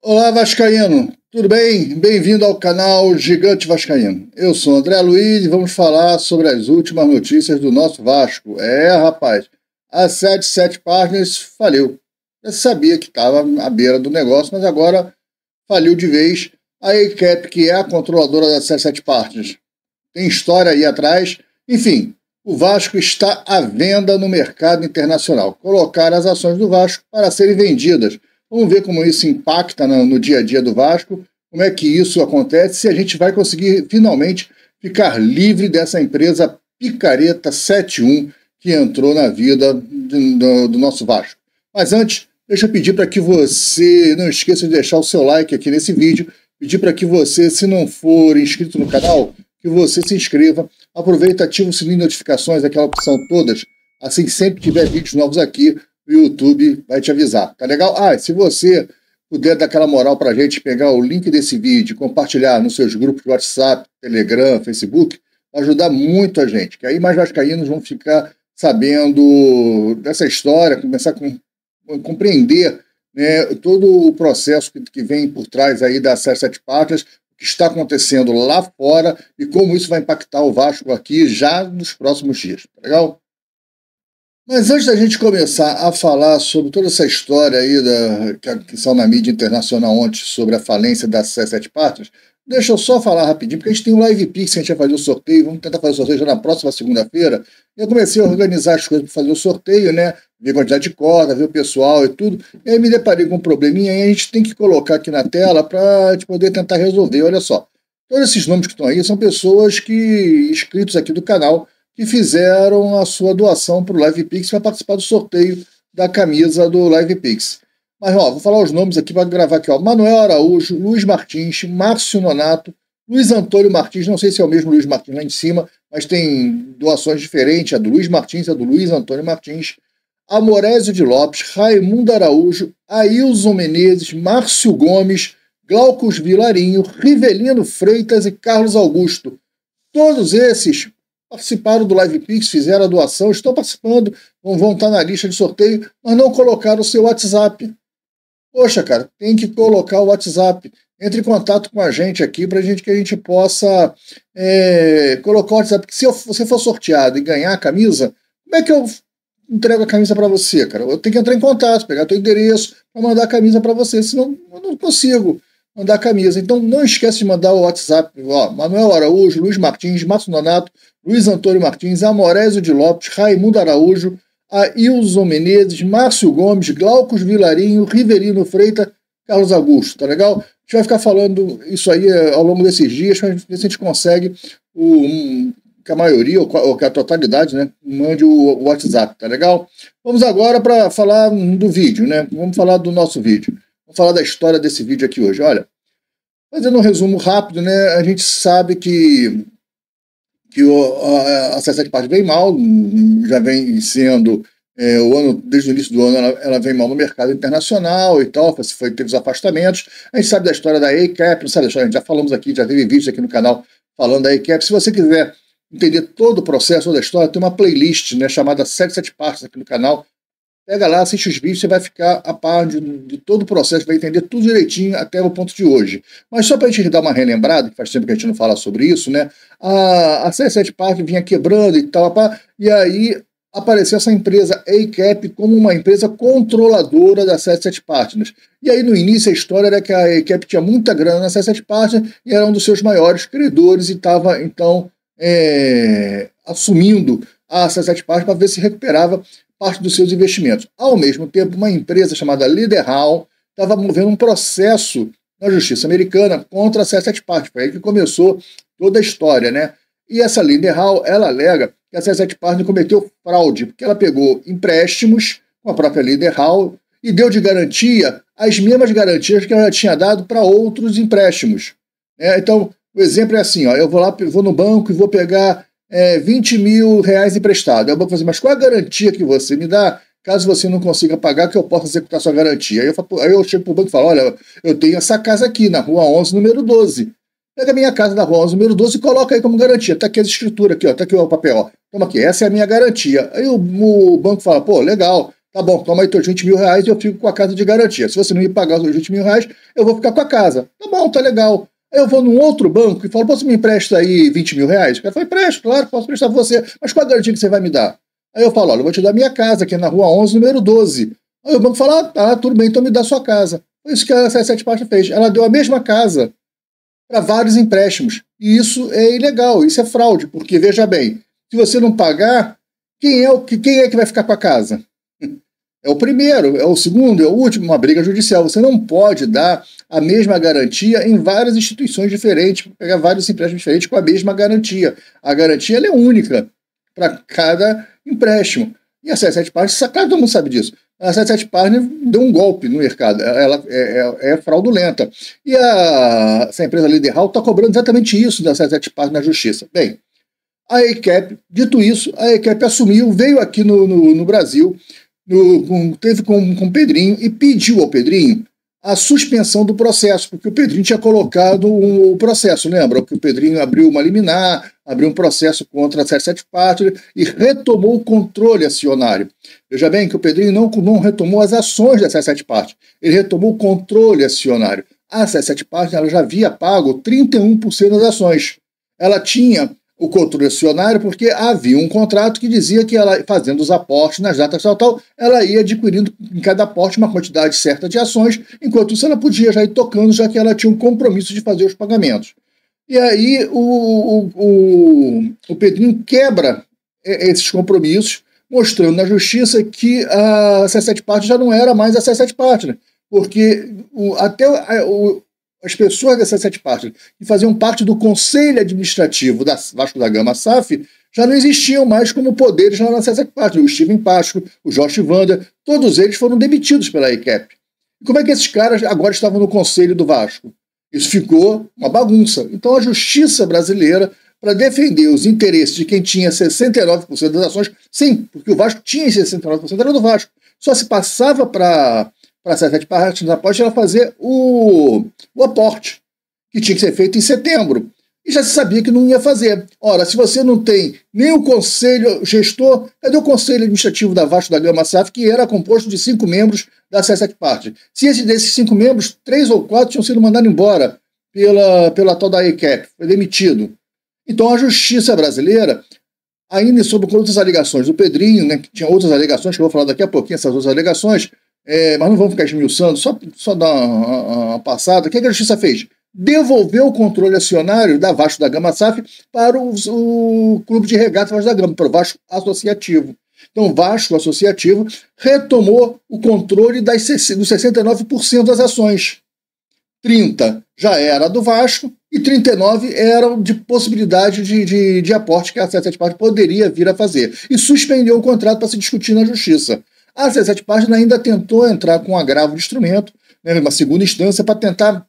Olá, Vascaíno, tudo bem? Bem-vindo ao canal Gigante Vascaíno. Eu sou André Luiz e vamos falar sobre as últimas notícias do nosso Vasco. Rapaz, a 77 Partners faliu. Eu sabia que estava à beira do negócio, mas agora faliu de vez. A ACAP, que é a controladora da 77 Partners, tem história aí atrás. Enfim, o Vasco está à venda no mercado internacional. Colocaram as ações do Vasco para serem vendidas. Vamos ver como isso impacta no dia a dia do Vasco, como é que isso acontece, se a gente vai conseguir finalmente ficar livre dessa empresa picareta 71 que entrou na vida do nosso Vasco. Mas antes, deixa eu pedir para que você não esqueça de deixar o seu like aqui nesse vídeo, pedir para que você, se não for inscrito no canal, que você se inscreva, aproveita, ativa o sininho de notificações, aquela opção todas, assim sempre que tiver vídeos novos aqui, o YouTube vai te avisar, tá legal? Se você puder dar aquela moral pra gente, pegar o link desse vídeo, compartilhar nos seus grupos de WhatsApp, Telegram, Facebook, vai ajudar muito a gente, que aí mais vascaínos vão ficar sabendo dessa história, começar a compreender, né, todo o processo que vem por trás aí da 77 Partners, o que está acontecendo lá fora e como isso vai impactar o Vasco aqui já nos próximos dias, tá legal? Mas antes da gente começar a falar sobre toda essa história aí que saiu na mídia internacional ontem sobre a falência da 77 Partners, deixa eu só falar rapidinho, porque a gente tem um Live Pix que a gente vai fazer o sorteio, vamos tentar fazer o sorteio já na próxima segunda-feira. Eu comecei a organizar as coisas para fazer o sorteio, né? Ver a quantidade de corda, ver o pessoal e tudo. E aí me deparei com um probleminha e a gente tem que colocar aqui na tela para a gente poder tentar resolver. Olha só, todos esses nomes que estão aí são pessoas inscritos aqui do canal, que fizeram a sua doação para o Live Pix para participar do sorteio da camisa do Live Pix. Mas, vou falar os nomes aqui para gravar aqui, Manuel Araújo, Luiz Martins, Márcio Nonato, Luiz Antônio Martins, não sei se é o mesmo Luiz Martins lá em cima, mas tem doações diferentes, a do Luiz Martins, a do Luiz Antônio Martins, Amorésio de Lopes, Raimundo Araújo, Ailson Menezes, Márcio Gomes, Glaucus Vilarinho, Rivelino Freitas e Carlos Augusto. Todos esses participaram do Live Pix, fizeram a doação, estão participando, vão estar na lista de sorteio, mas não colocaram o seu WhatsApp. Poxa, cara, tem que colocar o WhatsApp. Entre em contato com a gente aqui para que a gente possa colocar o WhatsApp. Porque se você for sorteado e ganhar a camisa, como é que eu entrego a camisa para você, cara? Eu tenho que entrar em contato, pegar teu endereço para mandar a camisa para você, senão eu não consigo mandar a camisa. Então não esquece de mandar o WhatsApp. Manuel Araújo, Luiz Martins, Márcio Nonato, Luiz Antônio Martins, Amorésio de Lopes, Raimundo Araújo, Ailson Menezes, Márcio Gomes, Glaucus Vilarinho, Rivelino Freitas, Carlos Augusto, tá legal? A gente vai ficar falando isso aí ao longo desses dias, para ver se a gente consegue que a maioria, ou que a totalidade, né, mande o WhatsApp, tá legal? Vamos agora para falar do vídeo, né? Vamos falar do nosso vídeo. Vamos falar da história desse vídeo aqui hoje. Olha, fazendo um resumo rápido, né? A gente sabe que a 77 Partners vem mal, já vem sendo desde o início do ano ela vem mal no mercado internacional e tal, teve os afastamentos. A gente sabe da história da ACAP, não sabe da história, a gente já falamos aqui, já teve vídeos aqui no canal falando da ACAP. Se você quiser entender todo o processo, toda a história, tem uma playlist, né, chamada 77 Partners aqui no canal. Pega lá, assiste os vídeos, você vai ficar a par de todo o processo, vai entender tudo direitinho até o ponto de hoje. Mas só para a gente dar uma relembrada, que faz tempo que a gente não fala sobre isso, né? A 77 Partners vinha quebrando e tal, e aí apareceu essa empresa ACAP como uma empresa controladora da 77 Partners. E aí no início a história era que a ACAP tinha muita grana na 77 Partners e era um dos seus maiores credores e estava então assumindo a 77 Partners para ver se recuperava parte dos seus investimentos. Ao mesmo tempo, uma empresa chamada Liderhall estava movendo um processo na justiça americana contra a 77 Partners. Foi aí que começou toda a história, né? E essa Liderhall, ela alega que a 77 Partners cometeu fraude, porque ela pegou empréstimos com a própria Liderhall e deu de garantia as mesmas garantias que ela tinha dado para outros empréstimos. Então, o exemplo é assim, eu vou no banco e vou pegar 20 mil reais emprestado. Aí o banco fala assim, mas qual a garantia que você me dá caso você não consiga pagar que eu possa executar sua garantia? Aí eu chego para o banco e falo, olha, eu tenho essa casa aqui na Rua 11, número 12. Pega a minha casa da Rua 11, número 12 e coloca aí como garantia. Tá aqui as escrituras aqui, tá aqui o papel, Toma aqui, essa é a minha garantia. Aí o banco fala, pô, legal, Tá bom, toma aí teus 20 mil reais e eu fico com a casa de garantia. Se você não me pagar os 20 mil reais, eu vou ficar com a casa. Tá bom, tá legal. Aí eu vou num outro banco e falo, você me empresta aí 20 mil reais? O cara fala, empresto, claro, posso prestar pra você. Mas qual a garantia que você vai me dar? Aí eu falo, olha, eu vou te dar minha casa, que é na Rua 11, número 12. Aí o banco fala, tá, tudo bem, então me dá sua casa. Foi isso que a C7 Partners fez. Ela deu a mesma casa para vários empréstimos. E isso é ilegal, isso é fraude, porque, veja bem, se você não pagar, quem é que vai ficar com a casa? É o primeiro, é o segundo, é o último, uma briga judicial. Você não pode dar a mesma garantia em várias instituições diferentes, pegar vários empréstimos diferentes com a mesma garantia. A garantia ela é única para cada empréstimo. E a C7 Partners, claro, todo mundo sabe disso. A C7 Partners deu um golpe no mercado, ela é fraudulenta. E essa empresa Liderhall está cobrando exatamente isso da C7 Partners na justiça. Bem, a EICEP, dito isso, a EICEP assumiu, veio aqui no Brasil, teve com o Pedrinho e pediu ao Pedrinho a suspensão do processo, porque o Pedrinho tinha colocado o processo, lembra? Que o Pedrinho abriu uma liminar, abriu um processo contra a C7 Partners e retomou o controle acionário. Veja bem que o Pedrinho não retomou as ações da C7 Partners, ele retomou o controle acionário. A C7 Partners ela já havia pago 31% das ações. Ela tinha o controle acionário porque havia um contrato que dizia que ela, fazendo os aportes nas datas tal, ela ia adquirindo em cada aporte uma quantidade certa de ações, enquanto isso ela podia já ir tocando, já que ela tinha um compromisso de fazer os pagamentos. E aí o Pedrinho quebra esses compromissos, mostrando na justiça que a C7 Partners já não era mais a C7 Partners, porque as pessoas da C7 Partners que faziam parte do conselho administrativo da Vasco da Gama SAF já não existiam mais como poderes lá na C7 Partners. O Steven Pasco, o Josh Wander, todos eles foram demitidos pela EICEP. E como é que esses caras agora estavam no conselho do Vasco? Isso ficou uma bagunça. Então a justiça brasileira, para defender os interesses de quem tinha 69% das ações, sim, porque o Vasco tinha 69%, era do Vasco, só se passava para a C7 Partners após ela fazer o aporte, que tinha que ser feito em setembro. E já se sabia que não ia fazer. Ora, se você não tem nem o conselho gestor, cadê o conselho administrativo da Vasco da Gama SAF, que era composto de 5 membros da C7 Partners? Se desses 5 membros, 3 ou 4 tinham sido mandados embora pela tal da EICEP, foi demitido. Então a justiça brasileira, ainda sobre outras alegações do Pedrinho, né, que tinha outras alegações, que eu vou falar daqui a pouquinho, essas outras alegações, mas não vamos ficar esmiuçando, só dar uma passada. O que a justiça fez? Devolveu o controle acionário da Vasco da Gama SAF para o Clube de Regatas Vasco da Gama, para o Vasco Associativo. Então o Vasco Associativo retomou o controle dos 69% das ações. 30 já era do Vasco e 39 eram de possibilidade de aporte que a C7 Partners poderia vir a fazer. E suspendeu o contrato para se discutir na justiça. A C7 Partners ainda tentou entrar com um agravo de instrumento, né, uma segunda instância, para tentar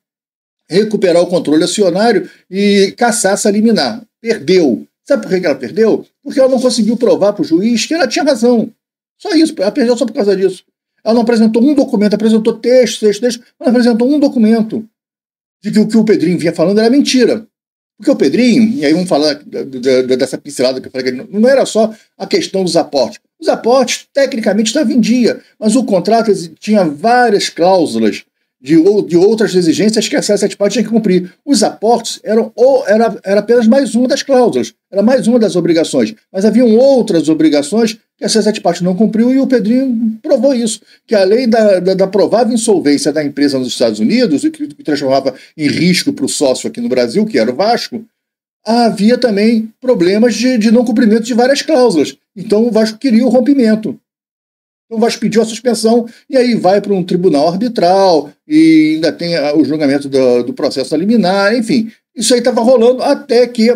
recuperar o controle acionário e caçar essa liminar. Perdeu. Sabe por que ela perdeu? Porque ela não conseguiu provar para o juiz que ela tinha razão. Só isso, ela perdeu só por causa disso. Ela não apresentou um documento, apresentou texto, mas não apresentou um documento de que o que o Pedrinho vinha falando era mentira. Porque o Pedrinho, e aí vamos falar dessa pincelada que eu falei, que não era só a questão dos aportes. Os aportes, tecnicamente, estavam em dia, mas o contrato tinha várias cláusulas de outras exigências que a C7 Partners tinha que cumprir. Os aportes era apenas mais uma das cláusulas, era mais uma das obrigações, mas haviam outras obrigações que a C7 Partners não cumpriu e o Pedrinho provou isso, que além da provável insolvência da empresa nos Estados Unidos, o que transformava em risco para o sócio aqui no Brasil, que era o Vasco, havia também problemas de não cumprimento de várias cláusulas. Então o Vasco queria o rompimento. Então o Vasco pediu a suspensão e aí vai para um tribunal arbitral e ainda tem o julgamento do processo liminar, enfim. Isso aí estava rolando até que,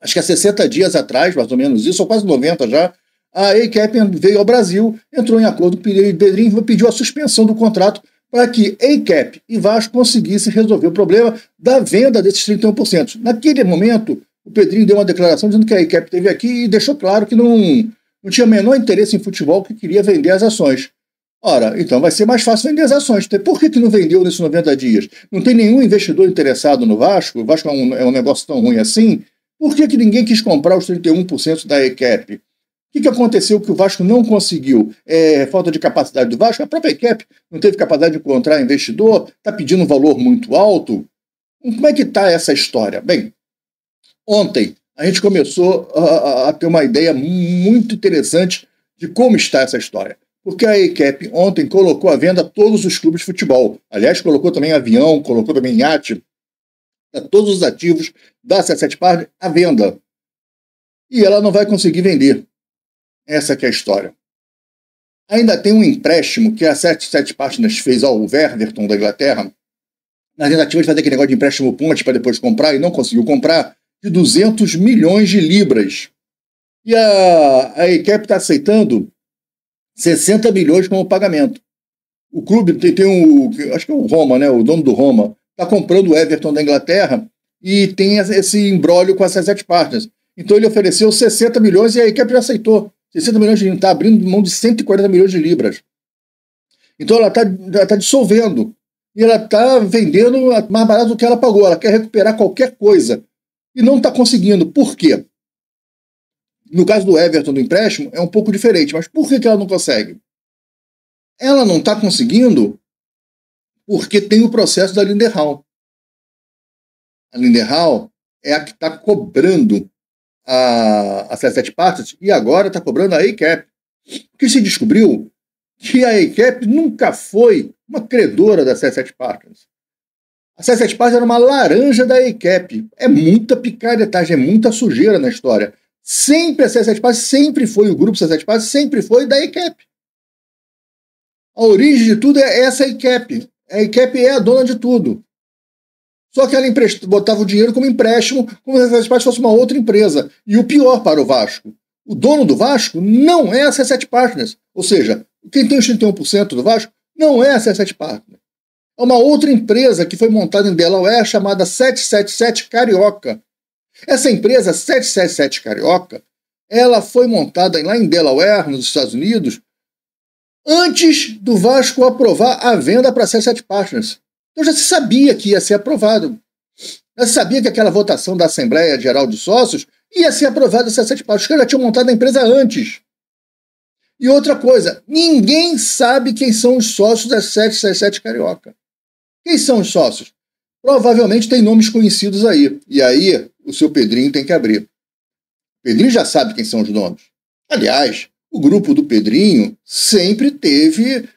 acho que há 60 dias atrás, mais ou menos isso, ou quase 90 já, a EICEP veio ao Brasil, entrou em acordo com o Pedrinho, pediu a suspensão do contrato para que EICEP e Vasco conseguissem resolver o problema da venda desses 31%. Naquele momento, o Pedrinho deu uma declaração dizendo que a EICEP esteve aqui e deixou claro que não tinha o menor interesse em futebol, que queria vender as ações. Ora, então vai ser mais fácil vender as ações. Por que não vendeu nesses 90 dias? Não tem nenhum investidor interessado no Vasco? O Vasco é um negócio tão ruim assim? Por que ninguém quis comprar os 31% da EICEP? que aconteceu que o Vasco não conseguiu? Falta de capacidade do Vasco? A própria ICAP não teve capacidade de encontrar investidor? Está pedindo um valor muito alto? Como é que está essa história? Bem, ontem a gente começou a ter uma ideia muito interessante de como está essa história. Porque a ICAP ontem colocou à venda todos os clubes de futebol. Aliás, colocou também avião, colocou também iate, todos os ativos da 77 Partners à venda. E ela não vai conseguir vender. Essa que é a história. Ainda tem um empréstimo que a 77 Partners fez ao Everton da Inglaterra, na tentativa de fazer aquele negócio de empréstimo ponte para depois comprar, e não conseguiu comprar, de 200 milhões de libras. E a ICAP está aceitando 60 milhões como pagamento. O clube acho que é o Roma, né? O dono do Roma, está comprando o Everton da Inglaterra e tem esse imbróglio com a 77 Partners. Então ele ofereceu 60 milhões e a ICAP já aceitou. 60 milhões de está abrindo mão de 140 milhões de libras. Então ela está dissolvendo. E ela está vendendo mais barato do que ela pagou. Ela quer recuperar qualquer coisa. E não está conseguindo. Por quê? No caso do Everton, do empréstimo, é um pouco diferente. Mas por que ela não consegue? Ela não está conseguindo porque tem o processo da Lindenhall. A Lindenhall é a que está cobrando a 77 Partners e agora está cobrando a ICAP. Porque se descobriu que a ICAP nunca foi uma credora da 77 Partners. A 77 Partners era uma laranja da ICAP. É muita picaretagem, é muita sujeira na história. Sempre a 77 Partners, sempre foi o grupo 77 Partners, sempre foi da ICAP. A origem de tudo é essa ICAP. A ICAP é a dona de tudo. Só que ela botava o dinheiro como empréstimo, como se a 77 Partners fosse uma outra empresa. E o pior para o Vasco, o dono do Vasco não é a 77 Partners. Ou seja, quem tem os 31% do Vasco não é a 77 Partners. É uma outra empresa que foi montada em Delaware chamada 777 Carioca. Essa empresa, 777 Carioca, ela foi montada lá em Delaware, nos Estados Unidos, antes do Vasco aprovar a venda para a 77 Partners. Então já se sabia que ia ser aprovado. Já se sabia que aquela votação da Assembleia Geral de Sócios ia ser aprovada a 77 Partners. Os caras já tinham montado a empresa antes. E outra coisa, ninguém sabe quem são os sócios da 777 Carioca. Quem são os sócios? Provavelmente tem nomes conhecidos aí. E aí o seu Pedrinho tem que abrir. O Pedrinho já sabe quem são os donos. Aliás, o grupo do Pedrinho sempre esteve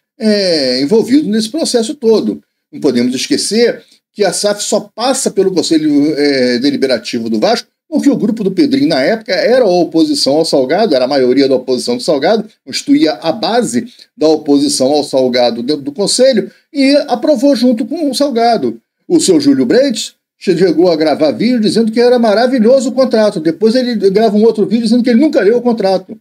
envolvido nesse processo todo. Não podemos esquecer que a SAF só passa pelo Conselho Deliberativo do Vasco porque o grupo do Pedrinho, na época, era a oposição ao Salgado, era a maioria da oposição do Salgado, constituía a base da oposição ao Salgado dentro do Conselho e aprovou junto com o Salgado. O seu Júlio Breitz chegou a gravar vídeo dizendo que era maravilhoso o contrato. Depois ele grava um outro vídeo dizendo que ele nunca leu o contrato.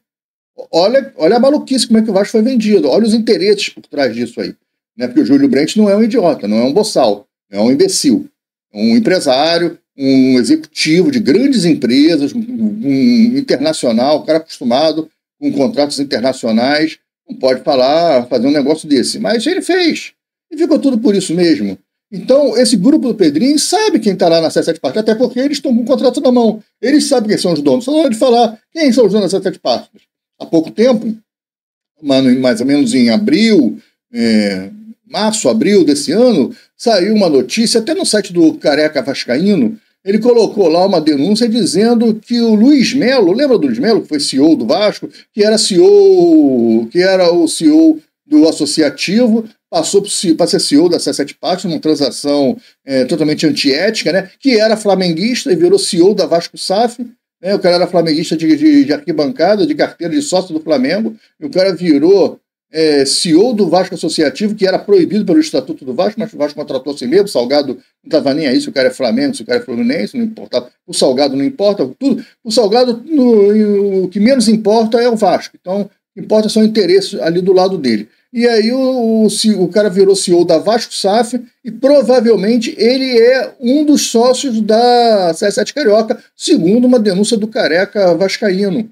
Olha a maluquice como é que o Vasco foi vendido. Olha os interesses por trás disso aí. Né? Porque o Júlio Breitz não é um idiota, não é um boçal, é um imbecil. É um empresário, um executivo de grandes empresas, um internacional, um cara acostumado com contratos internacionais. Não pode fazer um negócio desse. Mas ele fez. E ficou tudo por isso mesmo. Então, esse grupo do Pedrinho sabe quem está lá na 77 Partners, até porque eles estão com o contrato na mão. Eles sabem quem são os donos. Só na hora de falar quem são os donos da 77 Partners. Há pouco tempo, mais ou menos em março, abril desse ano, saiu uma notícia, até no site do Careca Vascaíno, ele colocou lá uma denúncia dizendo que o Luiz Melo, lembra do Luiz Melo, que foi CEO do Vasco, que era o CEO do Associativo, passou para ser CEO da 77 Partners, numa transação totalmente antiética, né? Que era flamenguista e virou CEO da Vasco SAF. Né? O cara era flamenguista de arquibancada, de carteira de sócio do Flamengo, e o cara virou CEO do Vasco Associativo, que era proibido pelo Estatuto do Vasco, mas o Vasco contratou assim mesmo. O Salgado não estava nem aí se o cara é Flamengo, se o cara é Fluminense, não importava. O Salgado não importa, tudo. O Salgado, o que menos importa é o Vasco. Então, o que importa são interesses ali do lado dele. E aí o cara virou CEO da Vasco SAF e provavelmente ele é um dos sócios da 77 Carioca, segundo uma denúncia do Careca Vascaíno,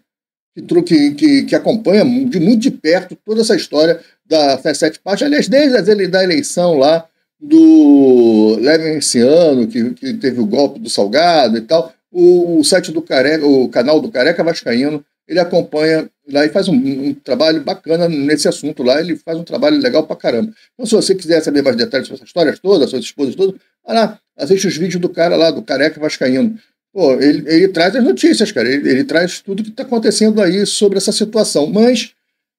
que acompanha muito de perto toda essa história da 77 Partners, aliás, desde a eleição lá do Levenciano, que teve o golpe do Salgado e tal. O site do Careca, o canal do Careca Vascaíno ele acompanha lá e faz um trabalho bacana nesse assunto lá, ele faz um trabalho legal pra caramba. Então, se você quiser saber mais detalhes sobre essa história toda, suas esposas todas, vai lá, assiste os vídeos do cara lá, do Careca Vascaíno. Pô, ele traz as notícias, cara, ele traz tudo que está acontecendo aí sobre essa situação, mas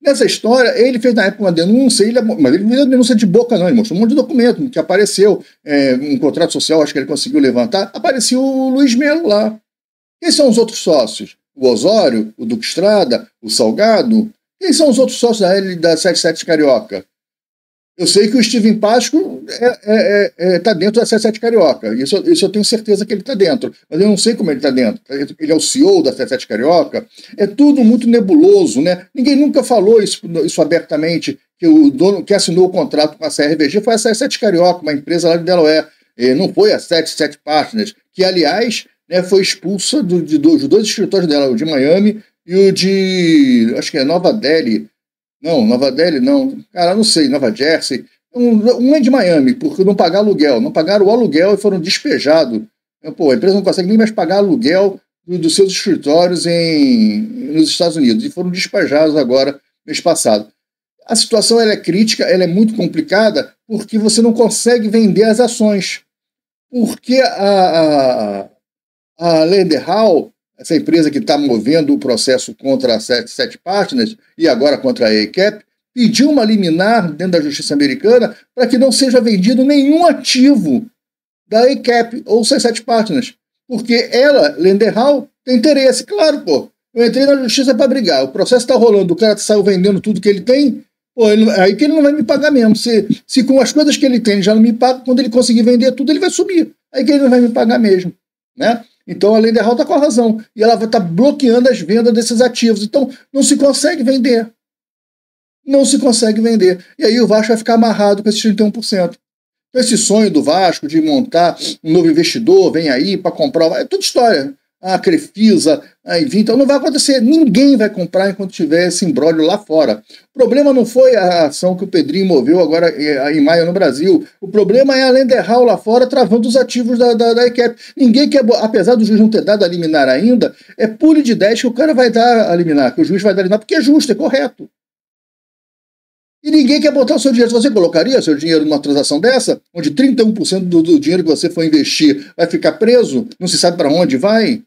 nessa história, ele fez na época uma denúncia, mas ele não fez uma denúncia de boca não, ele mostrou um monte de documento que apareceu, um contrato social, acho que ele conseguiu levantar, apareceu o Luiz Melo lá. Quem são os outros sócios? O Osório, o Duque Estrada, o Salgado? Quem são os outros sócios da 77 Carioca? Eu sei que o Steven Pasco está dentro da 77 Carioca. Isso eu tenho certeza que ele está dentro. Mas eu não sei como ele está dentro. Ele é o CEO da 77 Carioca. É tudo muito nebuloso, né? Ninguém nunca falou isso abertamente, que o dono que assinou o contrato com a CRVG foi a 77 Carioca, uma empresa lá de Delaware. Não foi a 77 Partners, que, aliás, né, foi expulsa dos dois escritórios dela, o de Miami e o de, acho que é Nova Delhi. Não, Nova Delhi não. Cara, não sei, Nova Jersey. Um é de Miami, porque não pagaram aluguel. Não pagaram o aluguel e foram despejados. Pô, a empresa não consegue nem mais pagar aluguel dos seus escritórios nos Estados Unidos. E foram despejados agora, mês passado. A situação ela é crítica, ela é muito complicada, porque você não consegue vender as ações. Porque a Lenderhall, essa empresa que está movendo o processo contra a 77 Partners e agora contra a ACAP, pediu uma liminar dentro da justiça americana para que não seja vendido nenhum ativo da ACAP ou 77 Partners. Porque ela, Lenderhall, tem interesse. Claro, pô, eu entrei na justiça para brigar, o processo está rolando, o cara saiu vendendo tudo que ele tem, pô, aí que ele não vai me pagar mesmo. Se com as coisas que ele tem ele já não me paga, quando ele conseguir vender tudo, ele vai subir. Aí que ele não vai me pagar mesmo, né? Então a Lenderhall está com a razão. E ela vai estar bloqueando as vendas desses ativos. Então não se consegue vender. Não se consegue vender. E aí o Vasco vai ficar amarrado com esses 31%. Então esse sonho do Vasco de montar um novo investidor, vem aí para comprar, é tudo história. A Crefisa, a Envia, então não vai acontecer. Ninguém vai comprar enquanto tiver esse imbróglio lá fora. O problema não foi a ação que o Pedrinho moveu agora em maio no Brasil. O problema é a Lenderhall lá fora travando os ativos da ECAP. Ninguém quer, apesar do juiz não ter dado a liminar ainda, é pule de 10 que o cara vai dar a liminar, que o juiz vai dar a liminar, porque é justo, é correto. E ninguém quer botar o seu dinheiro. Você colocaria seu dinheiro numa transação dessa, onde 31% do dinheiro que você for investir vai ficar preso, não se sabe para onde vai?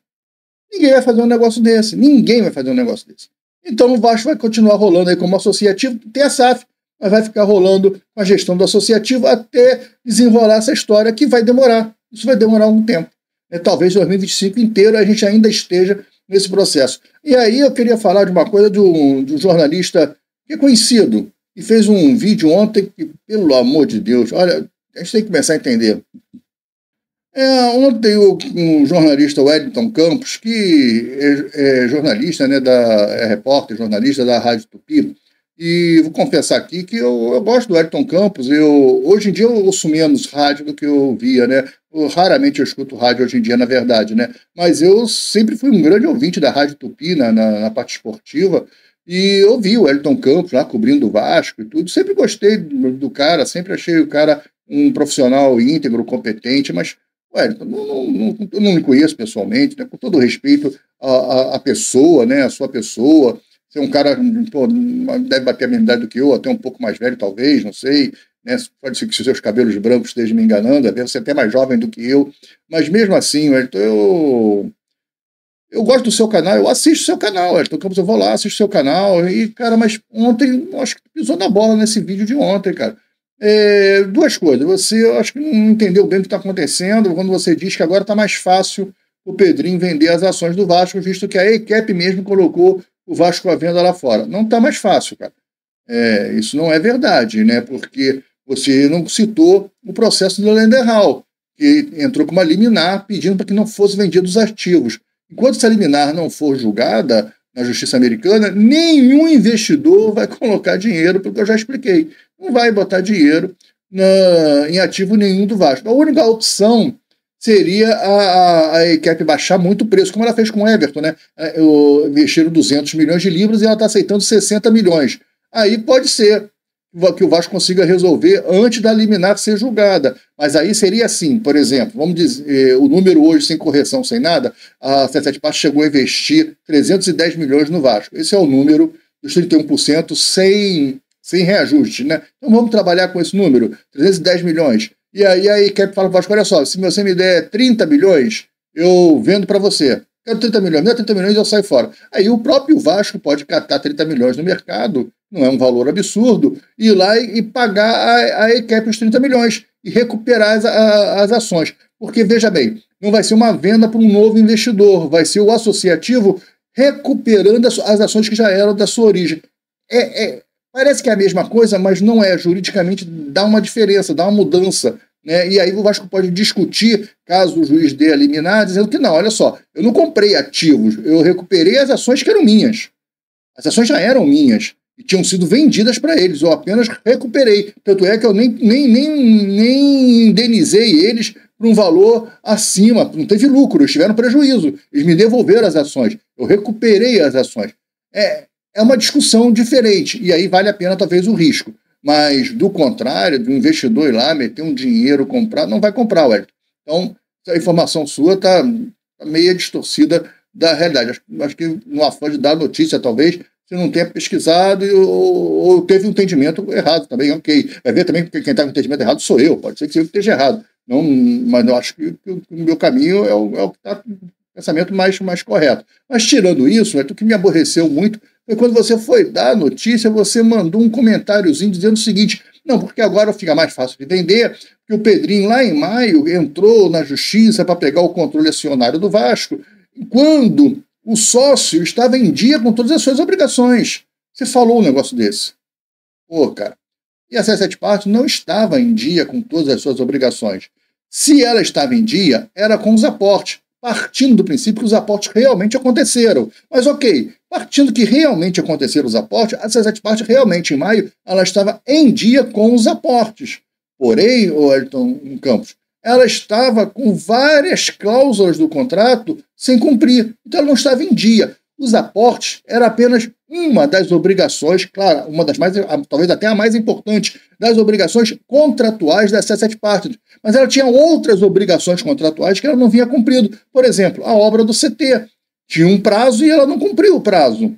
Ninguém vai fazer um negócio desse. Ninguém vai fazer um negócio desse. Então o Vasco vai continuar rolando aí como associativo, tem a SAF, mas vai ficar rolando com a gestão do associativo até desenrolar essa história que vai demorar. Isso vai demorar um tempo. Talvez 2025 inteiro a gente ainda esteja nesse processo. E aí eu queria falar de uma coisa de um jornalista que é conhecido e fez um vídeo ontem que, pelo amor de Deus, olha, a gente tem que começar a entender. Ontem o jornalista Wellington Campos, que é jornalista, né, é repórter, jornalista da Rádio Tupi, e vou confessar aqui que eu gosto do Wellington Campos, hoje em dia eu ouço menos rádio do que eu ouvia, né? Raramente eu escuto rádio hoje em dia, na verdade, né? Mas eu sempre fui um grande ouvinte da Rádio Tupi na parte esportiva, e eu vi o Wellington Campos lá cobrindo o Vasco e tudo, sempre gostei do cara, sempre achei o cara um profissional íntegro, competente, mas Wellington, eu não me conheço pessoalmente, né? Com todo respeito à pessoa, né? A sua pessoa. Você é um cara, pô, deve bater a mesma idade do que eu, até um pouco mais velho, talvez, não sei. Né? Pode ser que seus cabelos brancos estejam me enganando, deve ser até mais jovem do que eu. Mas mesmo assim, Wellington, eu gosto do seu canal, eu assisto o seu canal, Wellington Campos, eu vou lá, assisto o seu canal. E, cara, mas ontem, eu acho que pisou na bola nesse vídeo de ontem, cara. Duas coisas. Você, eu acho que não entendeu bem o que está acontecendo quando você diz que agora está mais fácil o Pedrinho vender as ações do Vasco, visto que a ACAP mesmo colocou o Vasco à venda lá fora. Não está mais fácil, cara. Isso não é verdade, né? Porque você não citou o processo do Lenderhall, que entrou com uma liminar pedindo para que não fosse vendido os ativos. Enquanto essa liminar não for julgada na justiça americana, nenhum investidor vai colocar dinheiro, porque eu já expliquei. Não vai botar dinheiro em ativo nenhum do Vasco. A única opção seria a ACAP baixar muito o preço, como ela fez com o Everton, né? Investiram 200 milhões de libras e ela está aceitando 60 milhões. Aí pode ser que o Vasco consiga resolver antes da liminar ser julgada. Mas aí seria assim, por exemplo, vamos dizer, o número hoje, sem correção, sem nada, a 77 Partes chegou a investir 310 milhões no Vasco. Esse é o número dos 31% sem reajuste, né? Então vamos trabalhar com esse número, 310 milhões. E aí a equipe fala para o Vasco, olha só, se você me der 30 milhões, eu vendo para você. Quero 30 milhões, me dá 30 milhões e eu saio fora. Aí o próprio Vasco pode catar 30 milhões no mercado, não é um valor absurdo, ir lá e pagar a equipe os 30 milhões e recuperar as ações. Porque, veja bem, não vai ser uma venda para um novo investidor, vai ser o associativo recuperando as ações que já eram da sua origem. Parece que é a mesma coisa, mas não é. Juridicamente dá uma diferença, dá uma mudança, né? E aí o Vasco pode discutir, caso o juiz dê a liminar, dizendo que não, olha só, eu não comprei ativos, eu recuperei as ações que eram minhas. As ações já eram minhas e tinham sido vendidas para eles, eu apenas recuperei. Tanto é que eu nem indenizei eles por um valor acima, não teve lucro, eles tiveram prejuízo, eles me devolveram as ações, eu recuperei as ações. É uma discussão diferente, e aí vale a pena talvez o risco. Mas, do contrário, do investidor ir lá, meter um dinheiro, comprar, não vai comprar, Wellington. Então, a informação sua está meio distorcida da realidade. Acho que no afã de dar notícia, talvez, você não tenha pesquisado ou teve um entendimento errado também, ok. Vai ver também que quem está com entendimento errado sou eu, pode ser que eu esteja errado. Não, mas eu acho que o meu caminho é o que está com o pensamento mais correto. Mas, tirando isso, o que me aborreceu muito foi quando você foi dar a notícia, você mandou um comentáriozinho dizendo o seguinte, não, porque agora fica mais fácil de entender que o Pedrinho, lá em maio, entrou na justiça para pegar o controle acionário do Vasco, quando o sócio estava em dia com todas as suas obrigações. Você falou um negócio desse. Pô, cara. E a 77 Partes não estava em dia com todas as suas obrigações. Se ela estava em dia, era com os aportes, partindo do princípio que os aportes realmente aconteceram. Mas ok, partindo que realmente aconteceram os aportes, a 77 Partes realmente, em maio, ela estava em dia com os aportes. Porém, Wellington Campos, ela estava com várias cláusulas do contrato sem cumprir. Então ela não estava em dia. Os aportes era apenas uma das obrigações, claro, uma das mais, talvez até a mais importante, das obrigações contratuais da 77 Partes. Mas ela tinha outras obrigações contratuais que ela não vinha cumprindo. Por exemplo, a obra do CT. Tinha um prazo e ela não cumpriu o prazo.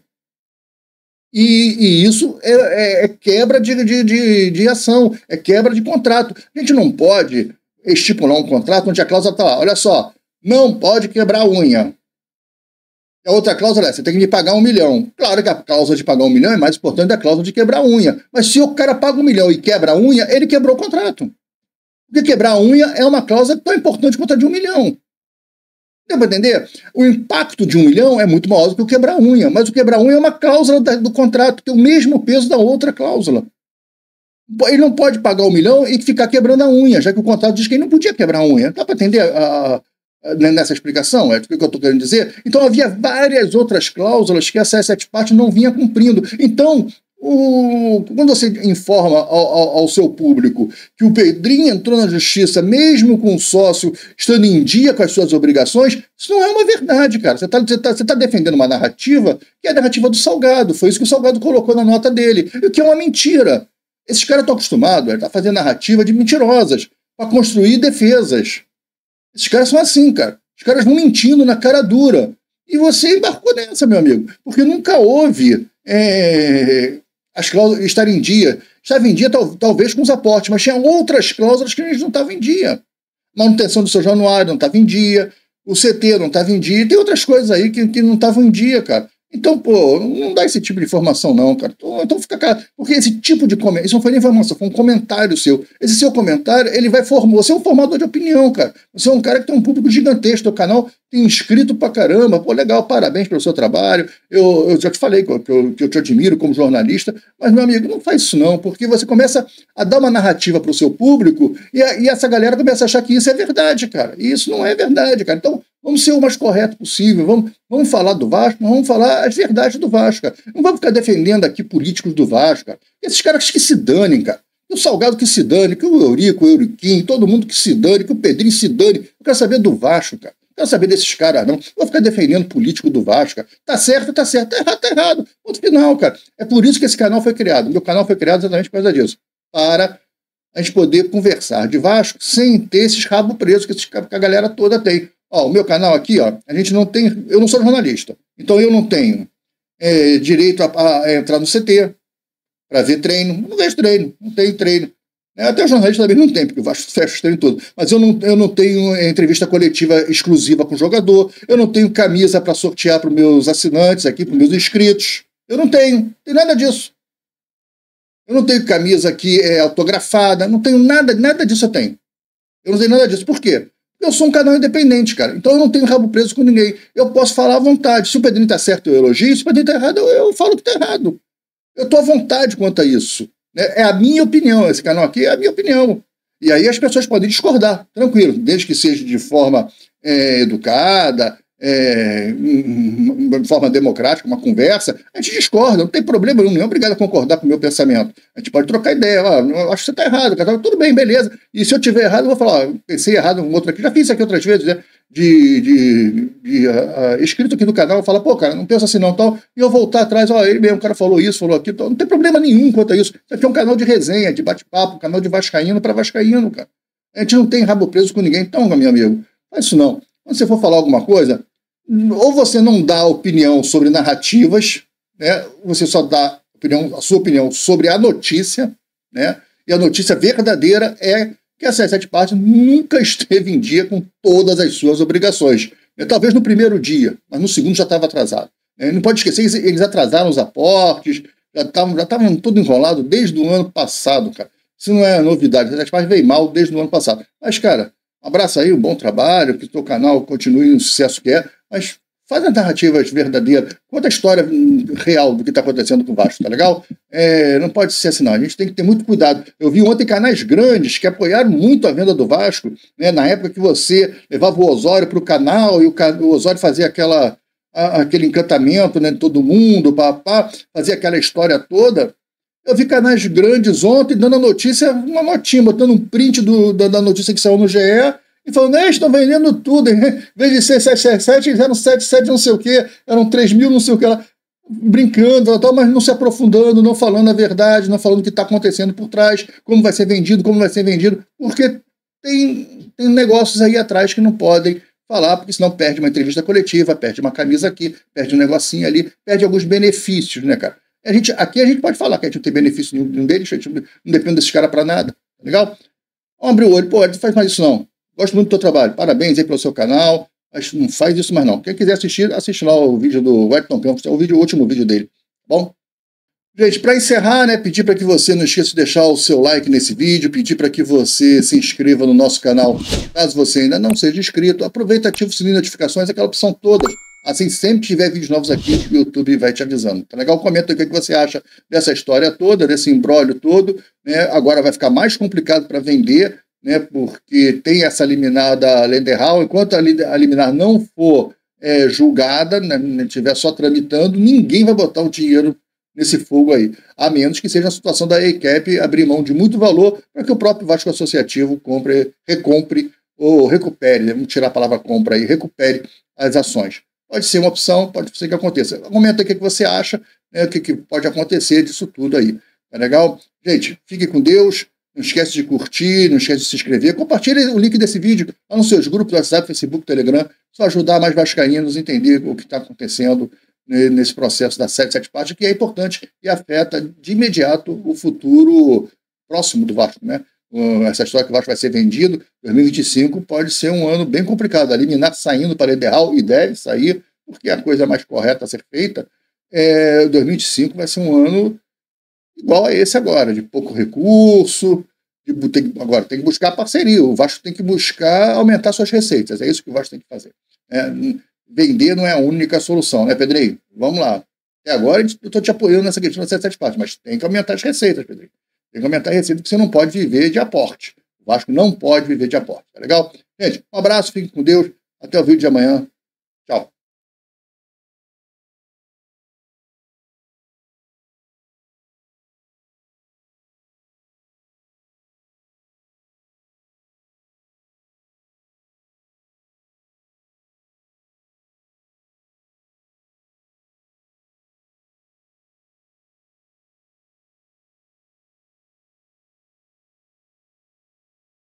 E isso é quebra de ação, é quebra de contrato. A gente não pode estipular um contrato onde a cláusula está lá, olha só, não pode quebrar a unha. A outra cláusula é, você tem que me pagar 1 milhão. Claro que a cláusula de pagar 1 milhão é mais importante da cláusula de quebrar a unha. Mas se o cara paga 1 milhão e quebra a unha, ele quebrou o contrato. Porque quebrar a unha é uma cláusula tão importante quanto a de 1 milhão. Deu para entender? O impacto de 1 milhão é muito maior do que o quebrar a unha. Mas o quebrar a unha é uma cláusula do contrato, que tem o mesmo peso da outra cláusula. Ele não pode pagar 1 milhão e ficar quebrando a unha, já que o contrato diz que ele não podia quebrar a unha. Dá para entender nessa explicação? É o que eu estou querendo dizer? Então havia várias outras cláusulas que a 77 Partes não vinha cumprindo. Então, quando você informa ao seu público que o Pedrinho entrou na justiça mesmo com o sócio estando em dia com as suas obrigações, isso não é uma verdade, cara. Você está defendendo uma narrativa que é a narrativa do Salgado. Foi isso que o Salgado colocou na nota dele, o que é uma mentira. Esses caras estão acostumados a fazer narrativa de mentirosas para construir defesas. Esses caras são assim, cara. Os caras vão mentindo na cara dura. E você embarcou nessa, meu amigo, porque nunca houve as cláusulas estar em dia. Estava em dia talvez com os aportes, mas tinha outras cláusulas que eles não estavam em dia. Manutenção do seu Januário não estava em dia, o CT não estava em dia, e tem outras coisas aí que não estavam em dia, cara. Então, pô, não dá esse tipo de informação não, cara. Então fica claro, porque esse tipo de comentário, isso não foi nem informação, foi um comentário seu. Esse seu comentário, ele vai formar, você é um formador de opinião, cara. Você é um cara que tem um público gigantesco, teu canal tem inscrito pra caramba, pô, legal, parabéns pelo seu trabalho. Eu já te falei que eu te admiro como jornalista, mas, meu amigo, não faz isso não, porque você começa a dar uma narrativa pro seu público e essa galera começa a achar que isso é verdade, cara. E isso não é verdade, cara. Então, vamos ser o mais correto possível, vamos falar do Vasco, mas vamos falar as verdades do Vasco, cara. Não vamos ficar defendendo aqui políticos do Vasco, cara. Esses caras que se danem, cara. Que o Salgado que se dane, que o Eurico, o Euriquim, todo mundo que se dane, que o Pedrinho se dane. Eu quero saber do Vasco, cara. Quero saber desses caras, não. Vou ficar defendendo político do Vasco, cara. Tá certo, tá certo. Tá errado, tá errado. Ponto final, cara. É por isso que esse canal foi criado. Meu canal foi criado exatamente por causa disso. Para a gente poder conversar de Vasco sem ter esses rabos presos que a galera toda tem. Ó, o meu canal aqui, ó, a gente não tem... Eu não sou jornalista. Então eu não tenho direito a entrar no CT para ver treino. Eu não vejo treino. Não tenho treino. Até o jornalista também não tem, porque o Vasco fecha os treinos todos. Mas eu não tenho entrevista coletiva exclusiva com o jogador, eu não tenho camisa para sortear para os meus assinantes aqui, para os meus inscritos. Eu não tenho nada disso. Eu não tenho camisa aqui autografada, não tenho nada disso eu tenho. Eu não tenho nada disso. Por quê? Eu sou um canal independente, cara. Então eu não tenho rabo preso com ninguém. Eu posso falar à vontade. Se o Pedrinho tá certo, eu elogio. Se o Pedrinho tá errado, eu falo que tá errado. Eu tô à vontade quanto a isso. É a minha opinião, esse canal aqui é a minha opinião. E aí as pessoas podem discordar, tranquilo, desde que seja de forma educada, de forma democrática, uma conversa, a gente discorda, não tem problema, não é obrigado a concordar com o meu pensamento. A gente pode trocar ideia, eu acho que você está errado, cara, tudo bem, beleza. E se eu tiver errado, eu vou falar, pensei errado um outro aqui, já fiz isso aqui outras vezes, né? Escrito aqui no canal, fala, pô, cara, não pensa assim não, tal, e eu voltar atrás, ele mesmo, o cara falou isso, falou aquilo, tal. Não tem problema nenhum quanto a isso. Isso aqui é um canal de resenha, de bate-papo, um canal de vascaíno para vascaíno, cara. A gente não tem rabo preso com ninguém, então, meu amigo, faz isso não. Quando você for falar alguma coisa, ou você não dá opinião sobre narrativas, né? Você só dá a sua opinião sobre a notícia, né? E a notícia verdadeira é que a 77 Partes nunca esteve em dia com todas as suas obrigações. Talvez no primeiro dia, mas no segundo já estava atrasado. Não pode esquecer, eles atrasaram os aportes, já estavam todo enrolado desde o ano passado, cara. Isso não é novidade, a 77 Partes veio mal desde o ano passado. Mas, cara, abraça aí, um bom trabalho, que o teu canal continue no sucesso que é, mas faz as narrativas verdadeiras, conta a história real do que está acontecendo com o Vasco, tá legal? Não pode ser assim, não. A gente tem que ter muito cuidado. Eu vi ontem canais grandes que apoiaram muito a venda do Vasco, né, na época que você levava o Osório para o canal e o Osório fazia aquele encantamento, né, de todo mundo, fazia aquela história toda. Eu vi canais grandes ontem dando a notícia, uma notinha, botando um print da notícia que saiu no GE, e falando, estão vendendo tudo, em vez de ser 777, eles eram 77 não sei o quê, eram 3 mil não sei o que lá, brincando, mas não se aprofundando, não falando a verdade, não falando o que está acontecendo por trás, como vai ser vendido, porque tem negócios aí atrás que não podem falar, porque senão perde uma entrevista coletiva, perde uma camisa aqui, perde um negocinho ali, perde alguns benefícios, né, cara? Aqui a gente pode falar que a gente não tem benefício nenhum deles, a gente não depende desses caras para nada, tá legal? Vamos abrir o olho, pô, não faz mais isso não. Gosto muito do teu trabalho, parabéns aí pelo seu canal, mas não faz isso mais não. Quem quiser assistir, assiste lá o vídeo do Wellington Campos, é o último vídeo dele, tá bom? Gente, para encerrar, né, pedir para que você não esqueça de deixar o seu like nesse vídeo, pedir para que você se inscreva no nosso canal, caso você ainda não seja inscrito, aproveita, ativa o sininho de notificações, aquela opção toda. Assim, sempre que tiver vídeos novos aqui, o YouTube vai te avisando. Tá legal? Comenta aí o que você acha dessa história toda, desse imbróglio todo, né? Agora vai ficar mais complicado para vender, né? Porque tem essa liminar da Lenderhall. Enquanto a liminar não for julgada, né? Estiver só tramitando, ninguém vai botar o dinheiro nesse fogo aí. A menos que seja a situação da ECAP abrir mão de muito valor para que o próprio Vasco Associativo recompre ou recupere, né? Vamos tirar a palavra compra aí, recupere as ações. Pode ser uma opção, pode ser que aconteça. Comenta aí o que você acha, né, o que pode acontecer disso tudo aí. Tá legal? Gente, fique com Deus. Não esquece de curtir, não esquece de se inscrever. Compartilhe o link desse vídeo lá nos seus grupos do WhatsApp, Facebook, Telegram. Só ajudar mais vascaínos a entender o que está acontecendo nesse processo da 77 Partes, que é importante e afeta de imediato o futuro próximo do Vasco, né? Essa história que o Vasco vai ser vendido, 2025 pode ser um ano bem complicado. A liminar saindo para Lenderhall, e deve sair, porque é a coisa mais correta a ser feita. 2025 vai ser um ano igual a esse agora, de pouco recurso, agora tem que buscar parceria, o Vasco tem que buscar aumentar suas receitas, é isso que o Vasco tem que fazer. Vender não é a única solução, né, Pedrinho? Vamos lá. Até agora eu estou te apoiando nessa questão das 77 Partes, mas tem que aumentar as receitas, Pedrinho. Tem que aumentar a receita, porque você não pode viver de aporte. O Vasco não pode viver de aporte, tá legal? Gente, um abraço, fiquem com Deus. Até o vídeo de amanhã. Tchau.